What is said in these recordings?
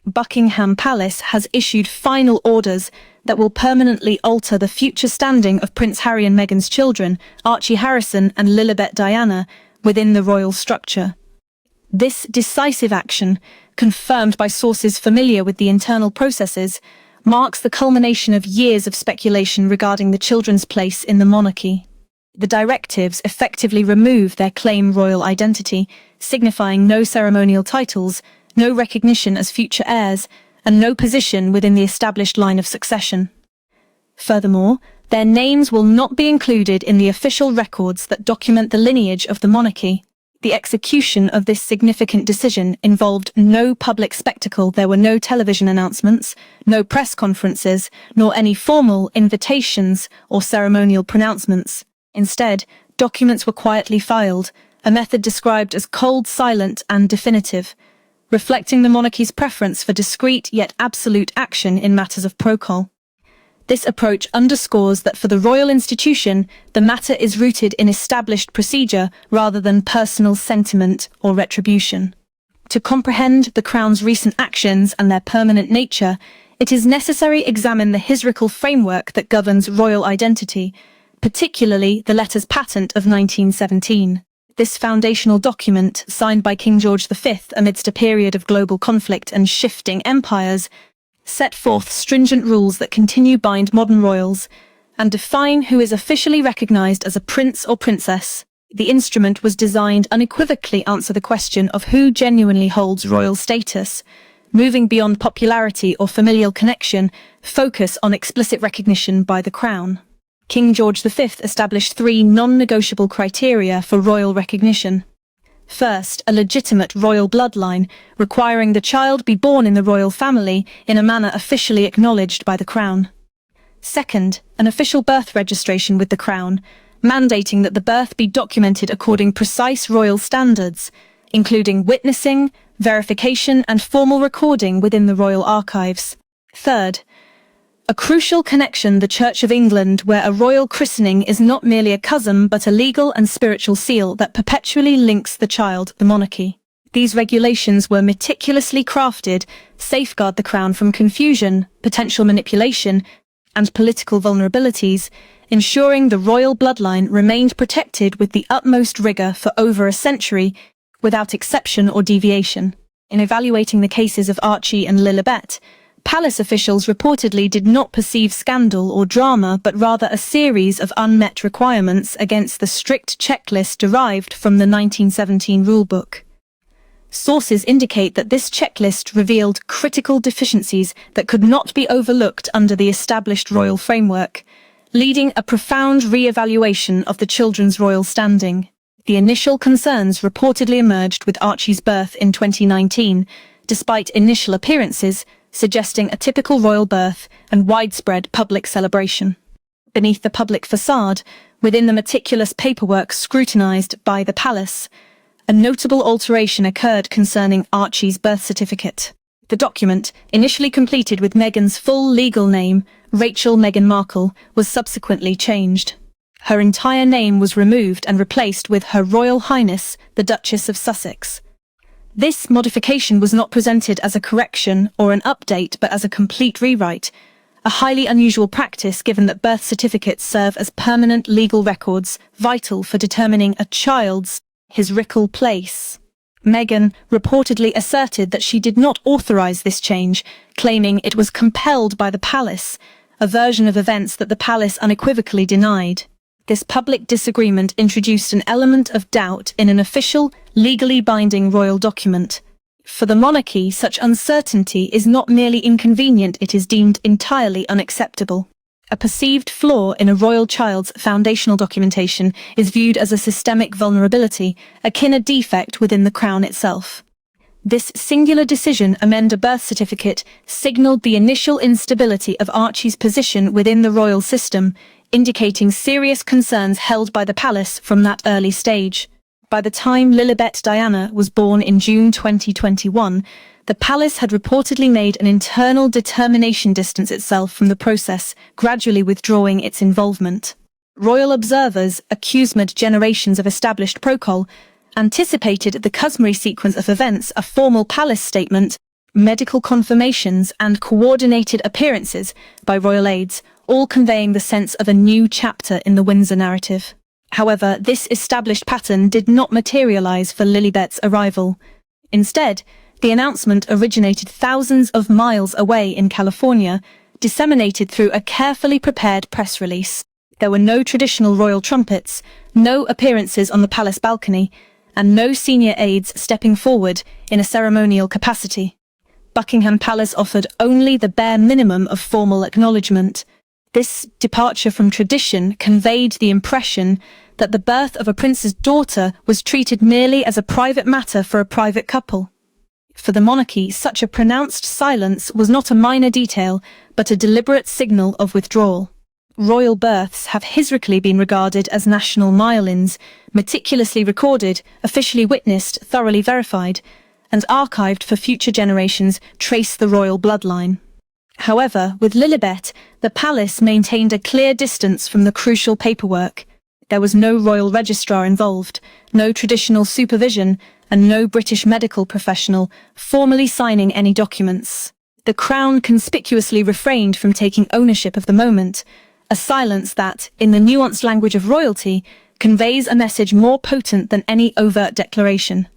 Buckingham Palace has issued final orders that will permanently alter the future standing of Prince Harry and Meghan's children, Archie Harrison and Lilibet Diana, within the royal structure. This decisive action, confirmed by sources familiar with the internal processes, marks the culmination of years of speculation regarding the children's place in the monarchy. The directives effectively remove their claimed royal identity, signifying no ceremonial titles, no recognition as future heirs, and no position within the established line of succession. Furthermore, their names will not be included in the official records that document the lineage of the monarchy. The execution of this significant decision involved no public spectacle. There were no television announcements, no press conferences, nor any formal invitations or ceremonial pronouncements. Instead, documents were quietly filed, a method described as cold, silent, and definitive, reflecting the monarchy's preference for discreet yet absolute action in matters of protocol. This approach underscores that for the royal institution, the matter is rooted in established procedure rather than personal sentiment or retribution. To comprehend the Crown's recent actions and their permanent nature, it is necessary to examine the historical framework that governs royal identity, particularly the letters patent of 1917. This foundational document, signed by King George V amidst a period of global conflict and shifting empires, set forth stringent rules that continue to bind modern royals and define who is officially recognized as a prince or princess. The instrument was designed to unequivocally answer the question of who genuinely holds royal status, moving beyond popularity or familial connection, focus on explicit recognition by the Crown. King George V established 3 non-negotiable criteria for royal recognition. First, a legitimate royal bloodline, requiring the child be born in the royal family in a manner officially acknowledged by the Crown. Second, an official birth registration with the Crown, mandating that the birth be documented according precise royal standards, including witnessing, verification, and formal recording within the royal archives. Third, a crucial connection, the Church of England, where a royal christening is not merely a custom but a legal and spiritual seal that perpetually links the child to the monarchy. These regulations were meticulously crafted to safeguard the Crown from confusion, potential manipulation, and political vulnerabilities, ensuring the royal bloodline remained protected with the utmost rigor for over a century, without exception or deviation. In evaluating the cases of Archie and Lilibet, palace officials reportedly did not perceive scandal or drama but rather a series of unmet requirements against the strict checklist derived from the 1917 rulebook. Sources indicate that this checklist revealed critical deficiencies that could not be overlooked under the established royal framework, leading a profound re-evaluation of the children's royal standing. The initial concerns reportedly emerged with Archie's birth in 2019, despite initial appearances suggesting a typical royal birth and widespread public celebration. Beneath the public facade, within the meticulous paperwork scrutinized by the palace, a notable alteration occurred concerning Archie's birth certificate. The document, initially completed with Meghan's full legal name, Rachel Meghan Markle, was subsequently changed. Her entire name was removed and replaced with Her Royal Highness, the Duchess of Sussex. This modification was not presented as a correction or an update but as a complete rewrite, a highly unusual practice given that birth certificates serve as permanent legal records vital for determining a child's historical place. Meghan reportedly asserted that she did not authorize this change, claiming it was compelled by the palace, a version of events that the palace unequivocally denied. This public disagreement introduced an element of doubt in an official, legally binding royal document. For the monarchy, such uncertainty is not merely inconvenient, it is deemed entirely unacceptable. A perceived flaw in a royal child's foundational documentation is viewed as a systemic vulnerability, akin to a defect within the Crown itself. This singular decision to amend a birth certificate signalled the initial instability of Archie's position within the royal system, indicating serious concerns held by the palace from that early stage. By the time Lilibet Diana was born in June 2021, the palace had reportedly made an internal determination to distance itself from the process, gradually withdrawing its involvement. Royal observers, accused generations of established protocol, anticipated the customary sequence of events, a formal palace statement, medical confirmations, and coordinated appearances by royal aides, all conveying the sense of a new chapter in the Windsor narrative. However, this established pattern did not materialize for Lilibet's arrival. Instead, the announcement originated thousands of miles away in California, disseminated through a carefully prepared press release. There were no traditional royal trumpets, no appearances on the palace balcony, and no senior aides stepping forward in a ceremonial capacity. Buckingham Palace offered only the bare minimum of formal acknowledgement. This departure from tradition conveyed the impression that the birth of a prince's daughter was treated merely as a private matter for a private couple. For the monarchy, such a pronounced silence was not a minor detail, but a deliberate signal of withdrawal. Royal births have historically been regarded as national milestones, meticulously recorded, officially witnessed, thoroughly verified, and archived for future generations trace the royal bloodline. However, with Lilibet, the palace maintained a clear distance from the crucial paperwork. There was no royal registrar involved, no traditional supervision, and no British medical professional formally signing any documents. The Crown conspicuously refrained from taking ownership of the moment, a silence that, in the nuanced language of royalty, conveys a message more potent than any overt declaration.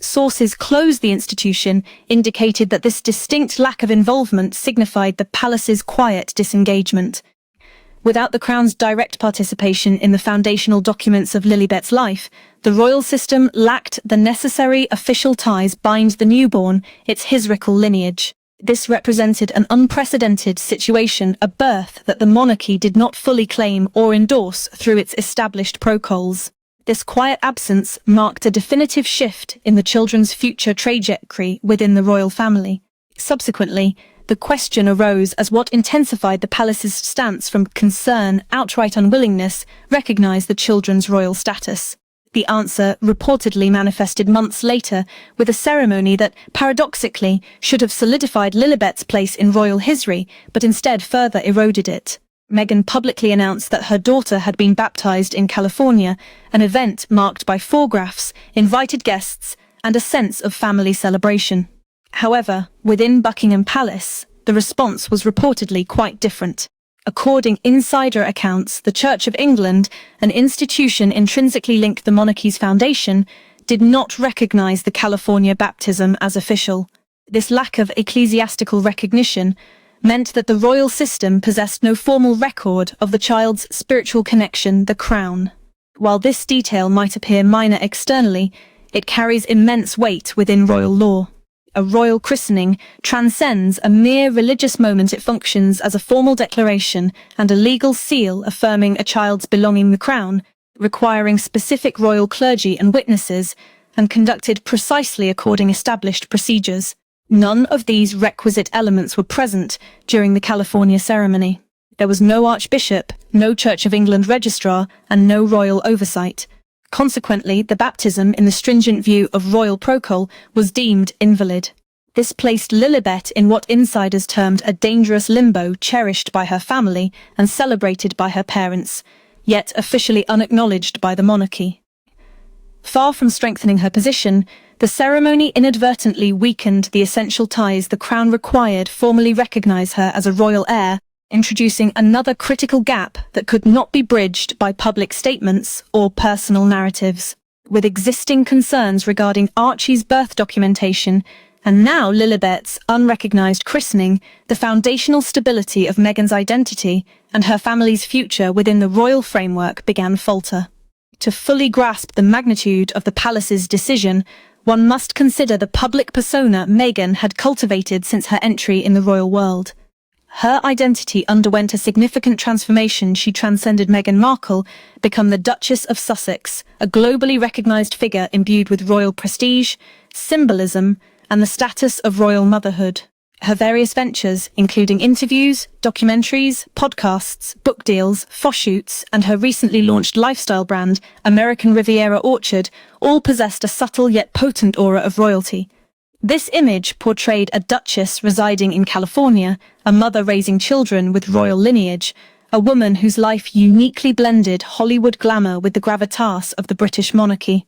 Sources close to the institution indicated that this distinct lack of involvement signified the palace's quiet disengagement. Without the Crown's direct participation in the foundational documents of Lilibet's life, the royal system lacked the necessary official ties bind the newborn, its historical lineage. This represented an unprecedented situation, a birth that the monarchy did not fully claim or endorse through its established protocols. This quiet absence marked a definitive shift in the children's future trajectory within the royal family. Subsequently, the question arose as what intensified the palace's stance from concern, outright unwillingness, recognize the children's royal status. The answer reportedly manifested months later with a ceremony that, paradoxically, should have solidified Lilibet's place in royal history, but instead further eroded it. Meghan publicly announced that her daughter had been baptized in California, an event marked by photographs, invited guests, and a sense of family celebration. However, within Buckingham Palace, the response was reportedly quite different. According insider accounts, the Church of England, an institution intrinsically linked to the monarchy's foundation, did not recognize the California baptism as official. This lack of ecclesiastical recognition meant that the royal system possessed no formal record of the child's spiritual connection, the crown. While this detail might appear minor externally, it carries immense weight within royal law. A royal christening transcends a mere religious moment. It functions as a formal declaration and a legal seal affirming a child's belonging to the crown, requiring specific royal clergy and witnesses, and conducted precisely according to established procedures. None of these requisite elements were present during the California ceremony. There was no archbishop, no Church of England registrar, and no royal oversight. Consequently, the baptism, in the stringent view of royal protocol, was deemed invalid. This placed Lilibet in what insiders termed a dangerous limbo, cherished by her family and celebrated by her parents, yet officially unacknowledged by the monarchy. Far from strengthening her position, the ceremony inadvertently weakened the essential ties the crown required formally recognize her as a royal heir, introducing another critical gap that could not be bridged by public statements or personal narratives. With existing concerns regarding Archie's birth documentation and now Lilibet's unrecognized christening, the foundational stability of Meghan's identity and her family's future within the royal framework began to falter. To fully grasp the magnitude of the palace's decision, one must consider the public persona Meghan had cultivated since her entry in the royal world. Her identity underwent a significant transformation. She transcended Meghan Markle, become the Duchess of Sussex, a globally recognized figure imbued with royal prestige, symbolism, and the status of royal motherhood. Her various ventures, including interviews, documentaries, podcasts, book deals, photoshoots, and her recently launched lifestyle brand, American Riviera Orchard, all possessed a subtle yet potent aura of royalty. This image portrayed a duchess residing in California, a mother raising children with royal lineage, a woman whose life uniquely blended Hollywood glamour with the gravitas of the British monarchy.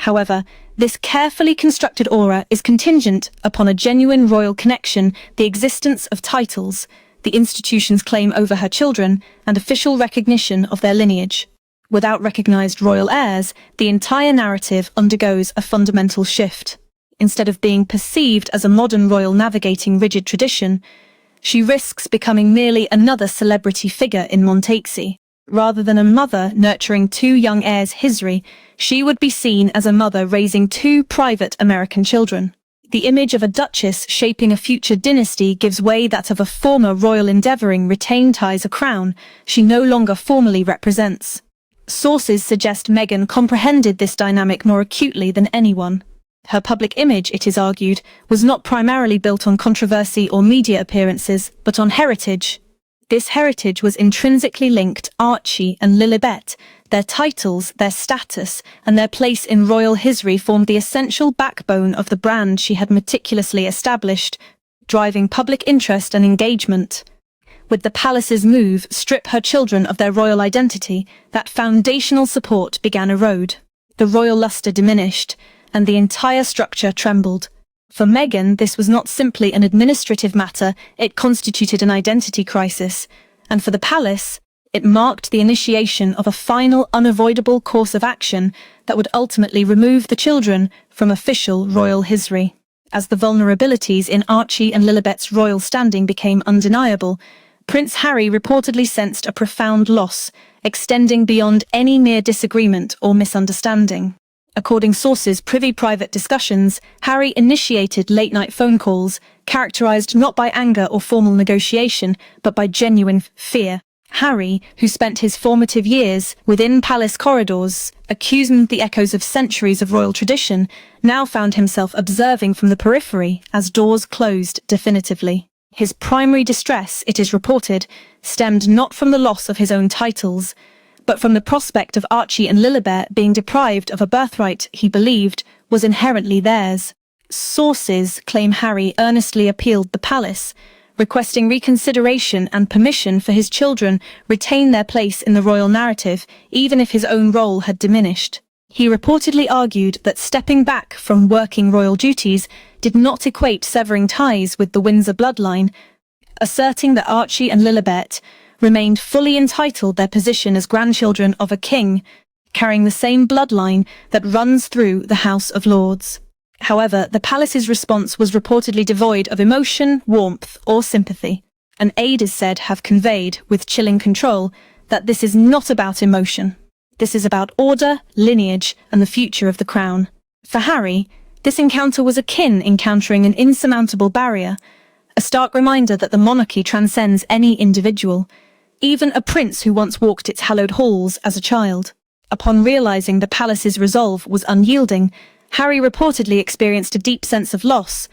However, this carefully constructed aura is contingent upon a genuine royal connection, the existence of titles, the institution's claim over her children, and official recognition of their lineage. Without recognized royal heirs, the entire narrative undergoes a fundamental shift. Instead of being perceived as a modern royal navigating rigid tradition, she risks becoming merely another celebrity figure in Montexy. Rather than a mother nurturing two young heirs Hisri, she would be seen as a mother raising two private American children. The image of a duchess shaping a future dynasty gives way that of a former royal endeavoring retain ties a crown she no longer formally represents. Sources suggest Meghan comprehended this dynamic more acutely than anyone. Her public image, it is argued, was not primarily built on controversy or media appearances, but on heritage. This heritage was intrinsically linked Archie and Lilibet. Their titles, their status, and their place in royal history formed the essential backbone of the brand she had meticulously established, driving public interest and engagement. With the palace's move strip her children of their royal identity, that foundational support began erode. The royal luster diminished, and the entire structure trembled. For Meghan, this was not simply an administrative matter, it constituted an identity crisis. And for the palace, it marked the initiation of a final, unavoidable course of action that would ultimately remove the children from official royal history. As the vulnerabilities in Archie and Lilibet's royal standing became undeniable, Prince Harry reportedly sensed a profound loss, extending beyond any mere disagreement or misunderstanding. According sources, private discussions, Harry initiated late-night phone calls, characterized not by anger or formal negotiation, but by genuine fear. Harry, who spent his formative years within palace corridors, accusing the echoes of centuries of royal tradition, now found himself observing from the periphery as doors closed definitively. His primary distress, it is reported, stemmed not from the loss of his own titles, but from the prospect of Archie and Lilibet being deprived of a birthright he believed was inherently theirs. Sources claim Harry earnestly appealed the palace, requesting reconsideration and permission for his children retain their place in the royal narrative, even if his own role had diminished. He reportedly argued that stepping back from working royal duties did not equate severing ties with the Windsor bloodline, asserting that Archie and Lilibet remained fully entitled their position as grandchildren of a king, carrying the same bloodline that runs through the House of Lords. However, the palace's response was reportedly devoid of emotion, warmth, or sympathy. An aide is said have conveyed, with chilling control, that this is not about emotion. This is about order, lineage, and the future of the crown. For Harry, this encounter was akin encountering an insurmountable barrier, a stark reminder that the monarchy transcends any individual, even a prince who once walked its hallowed halls as a child. Upon realizing the palace's resolve was unyielding, Harry reportedly experienced a deep sense of loss,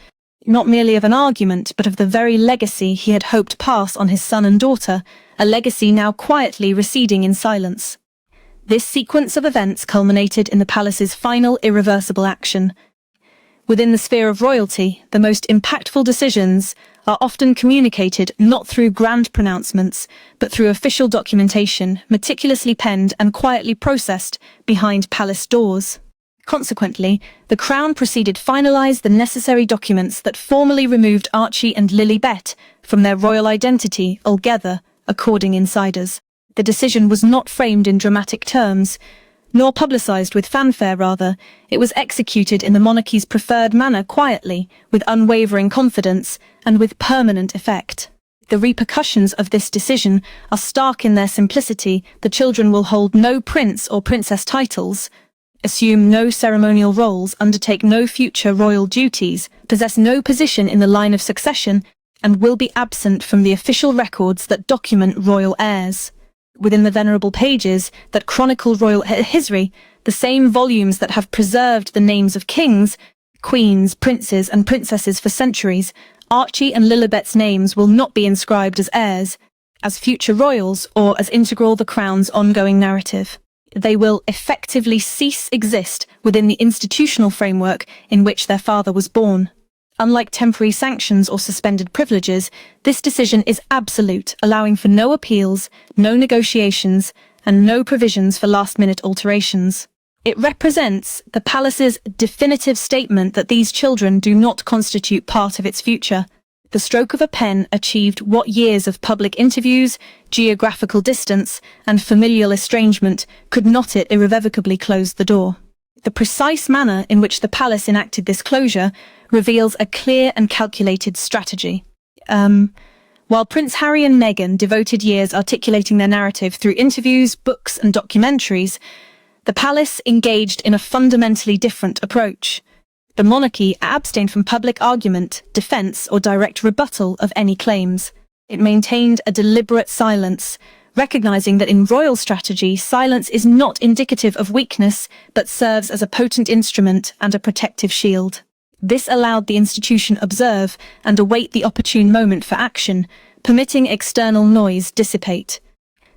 not merely of an argument, but of the very legacy he had hoped pass on his son and daughter, a legacy now quietly receding in silence. This sequence of events culminated in the palace's final irreversible action. Within the sphere of royalty, the most impactful decisions are often communicated not through grand pronouncements, but through official documentation, meticulously penned and quietly processed behind palace doors. Consequently, the Crown proceeded to finalize the necessary documents that formally removed Archie and Lilibet from their royal identity altogether, according insiders. The decision was not framed in dramatic terms, nor publicized with fanfare. Rather, it was executed in the monarchy's preferred manner, quietly, with unwavering confidence, and with permanent effect. The repercussions of this decision are stark in their simplicity. The children will hold no prince or princess titles, assume no ceremonial roles, undertake no future royal duties, possess no position in the line of succession, and will be absent from the official records that document royal heirs. Within the venerable pages that chronicle royal history, the same volumes that have preserved the names of kings, queens, princes, and princesses for centuries, Archie and Lilibet's names will not be inscribed as heirs, as future royals, or as integral the crown's ongoing narrative. They will effectively cease exist within the institutional framework in which their father was born. Unlike temporary sanctions or suspended privileges, this decision is absolute, allowing for no appeals, no negotiations, and no provisions for last-minute alterations. It represents the palace's definitive statement that these children do not constitute part of its future. The stroke of a pen achieved what years of public interviews, geographical distance, and familial estrangement could not it irrevocably close the door. The precise manner in which the palace enacted this closure reveals a clear and calculated strategy. While Prince Harry and Meghan devoted years articulating their narrative through interviews, books, and documentaries, the palace engaged in a fundamentally different approach. The monarchy abstained from public argument, defense, or direct rebuttal of any claims. It maintained a deliberate silence, recognizing that in royal strategy, silence is not indicative of weakness, but serves as a potent instrument and a protective shield. This allowed the institution observe and await the opportune moment for action, permitting external noise dissipate.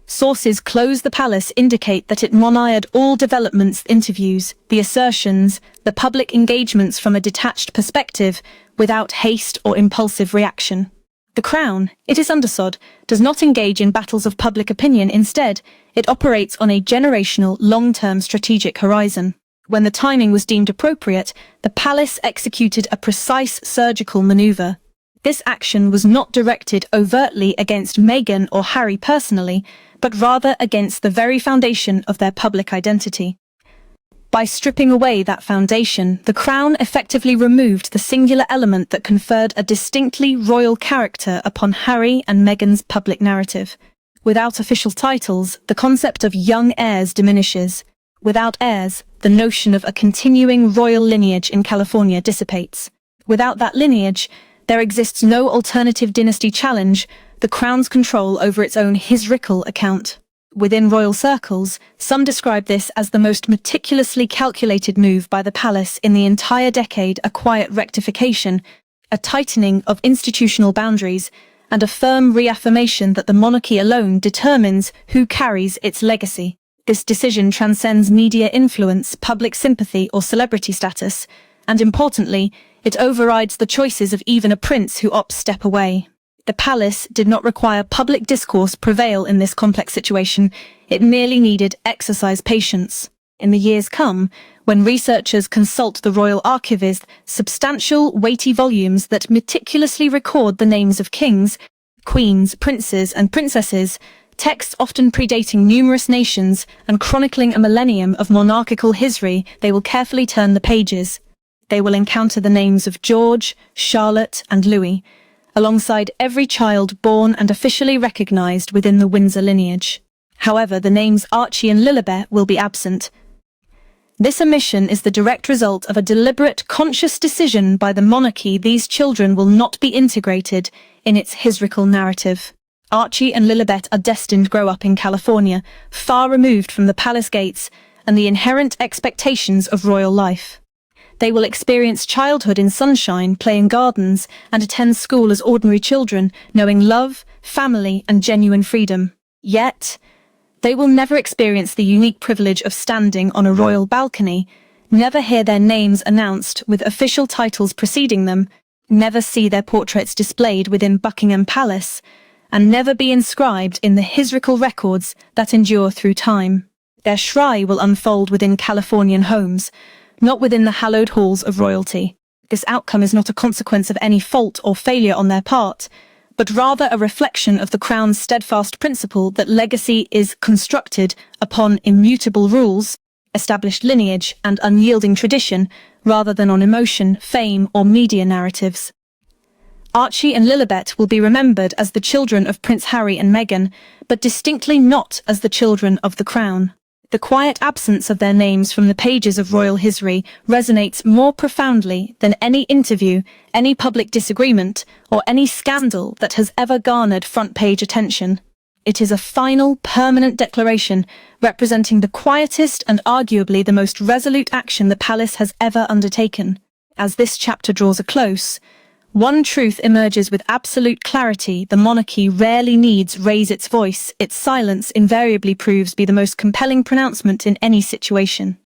Sources close the palace indicate that it monitored all developments, interviews, the assertions, the public engagements from a detached perspective, without haste or impulsive reaction. The Crown, it is understood, does not engage in battles of public opinion. Instead, it operates on a generational, long-term strategic horizon. When the timing was deemed appropriate, the palace executed a precise surgical maneuver. This action was not directed overtly against Meghan or Harry personally, but rather against the very foundation of their public identity. By stripping away that foundation, the Crown effectively removed the singular element that conferred a distinctly royal character upon Harry and Meghan's public narrative. Without official titles, the concept of young heirs diminishes. Without heirs, the notion of a continuing royal lineage in California dissipates. Without that lineage, there exists no alternative dynasty challenge the Crown's control over its own historical account. Within royal circles, some describe this as the most meticulously calculated move by the palace in the entire decade, a quiet rectification, a tightening of institutional boundaries, and a firm reaffirmation that the monarchy alone determines who carries its legacy. This decision transcends media influence, public sympathy, or celebrity status, and importantly, it overrides the choices of even a prince who opts step away. The palace did not require public discourse prevail in this complex situation, it merely needed exercise patience. In the years come, when researchers consult the royal archivist, substantial, weighty volumes that meticulously record the names of kings, queens, princes, and princesses, texts often predating numerous nations and chronicling a millennium of monarchical history, they will carefully turn the pages. They will encounter the names of George, Charlotte, and Louis, alongside every child born and officially recognized within the Windsor lineage. However, the names Archie and Lilibet will be absent. This omission is the direct result of a deliberate, conscious decision by the monarchy. These children will not be integrated in its historical narrative. Archie and Lilibet are destined to grow up in California, far removed from the palace gates and the inherent expectations of royal life. They will experience childhood in sunshine, play in gardens, and attend school as ordinary children, knowing love, family, and genuine freedom. Yet, they will never experience the unique privilege of standing on a royal balcony, never hear their names announced with official titles preceding them, never see their portraits displayed within Buckingham Palace, and never be inscribed in the historical records that endure through time. Their shrine will unfold within Californian homes, not within the hallowed halls of royalty. This outcome is not a consequence of any fault or failure on their part, but rather a reflection of the Crown's steadfast principle that legacy is constructed upon immutable rules, established lineage, and unyielding tradition, rather than on emotion, fame, or media narratives. Archie and Lilibet will be remembered as the children of Prince Harry and Meghan, but distinctly not as the children of the Crown. The quiet absence of their names from the pages of royal history resonates more profoundly than any interview, any public disagreement, or any scandal that has ever garnered front-page attention. It is a final, permanent declaration representing the quietest and arguably the most resolute action the palace has ever undertaken. As this chapter draws a close, one truth emerges with absolute clarity: the monarchy rarely needs raise its voice. Its silence invariably proves to be the most compelling pronouncement in any situation.